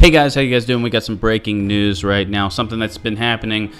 Hey guys, how you guys doing? We got some breaking news right now. Something that's been happening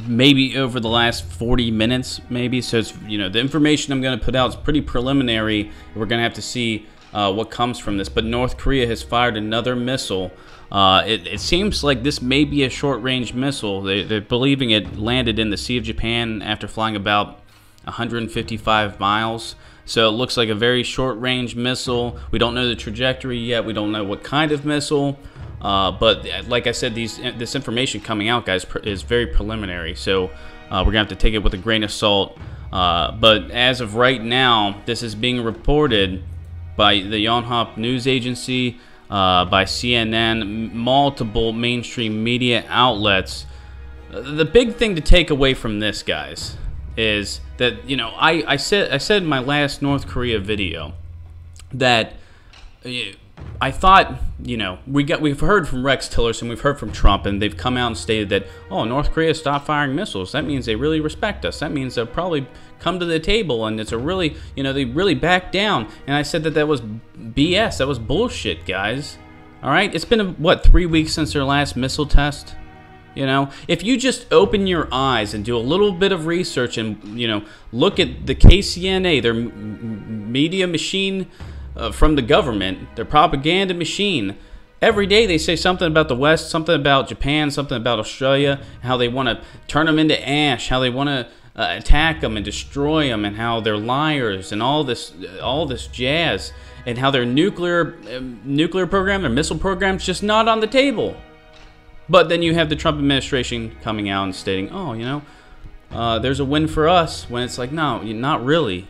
maybe over the last 40 minutes, maybe. So it's, the information I'm going to put out is pretty preliminary. We're going to have to see what comes from this. But North Korea has fired another missile. It seems like this may be a short-range missile. They're believing it landed in the Sea of Japan after flying about 155 miles. So it looks like a very short-range missile. We don't know the trajectory yet. We don't know what kind of missile. But like I said, this information coming out, guys, is very preliminary. So we're going to have to take it with a grain of salt. But as of right now, this is being reported by the Yonhap news agency, by CNN, multiple mainstream media outlets. The big thing to take away from this, guys, is that, I said in my last North Korea video that I thought, we've heard from Rex Tillerson, we've heard from Trump, and they've come out and stated that, oh, North Korea stopped firing missiles. That means they really respect us. That means they'll probably come to the table, and it's a really, they really back down. And I said that was BS. That was bullshit, guys. All right? It's been, 3 weeks since their last missile test? If you just open your eyes and do a little bit of research and, look at the KCNA, their media machine from the government, their propaganda machine, every day they say something about the West, something about Japan, something about Australia, how they want to turn them into ash, how they want to attack them and destroy them, and how they're liars and all this jazz, and how their nuclear program, their missile program's just not on the table. But then you have the Trump administration coming out and stating, oh, there's a win for us, when it's like, no, not really.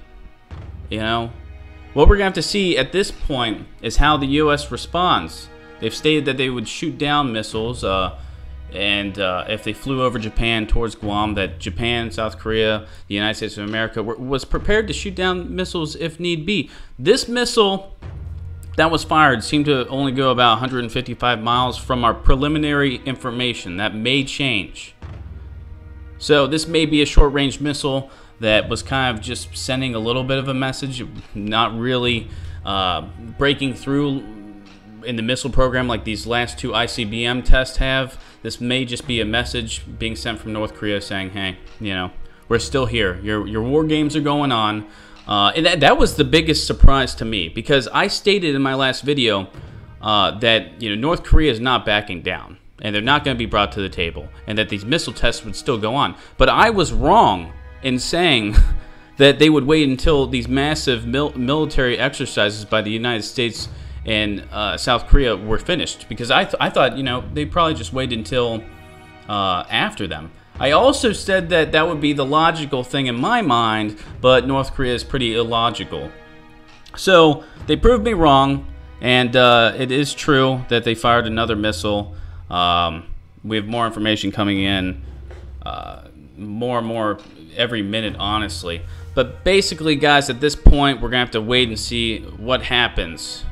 What we're going to have to see at this point is how the U.S. responds. They've stated that they would shoot down missiles, and if they flew over Japan towards Guam, that Japan, South Korea, the United States of America was prepared to shoot down missiles if need be. This missile that was fired seemed to only go about 155 miles from our preliminary information. That may change. So this may be a short-range missile that was kind of just sending a little bit of a message, not really breaking through in the missile program like these last two ICBM tests have. This may just be a message being sent from North Korea saying, hey, we're still here. Your war games are going on. And that was the biggest surprise to me, because I stated in my last video that North Korea is not backing down, and they're not going to be brought to the table, and that these missile tests would still go on. But I was wrong in saying that they would wait until these massive military exercises by the United States and South Korea were finished, because I thought they'd probably just wait until after them. I also said that that would be the logical thing in my mind, but North Korea is pretty illogical. So they proved me wrong, and it is true that they fired another missile. We have more information coming in, more and more every minute, honestly. But basically, guys, at this point, we're going to have to wait and see what happens.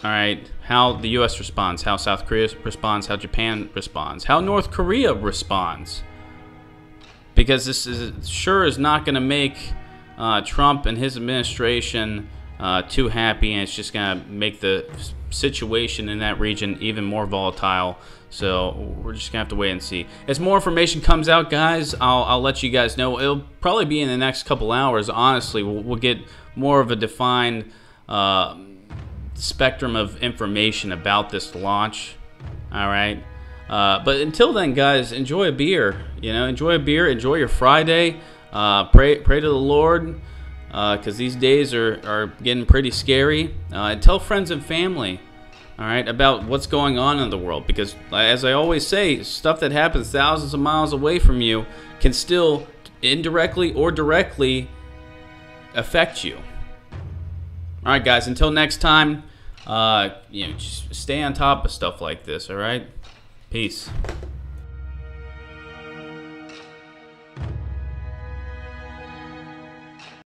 All right, how the U.S. responds, how South Korea responds, how Japan responds, how North Korea responds. Because this is not going to make Trump and his administration too happy, and it's just going to make the situation in that region even more volatile. So we're just going to have to wait and see. As more information comes out, guys, I'll let you guys know. It'll probably be in the next couple hours, honestly. We'll get more of a defined spectrum of information about this launch. All right. But until then, guys, enjoy a beer. Enjoy a beer. Enjoy your Friday. Pray to the Lord, because these days are getting pretty scary. And tell friends and family, all right, about what's going on in the world. Because, as I always say, stuff that happens thousands of miles away from you can still indirectly or directly affect you. All right, guys. Until next time, just stay on top of stuff like this. All right. Peace.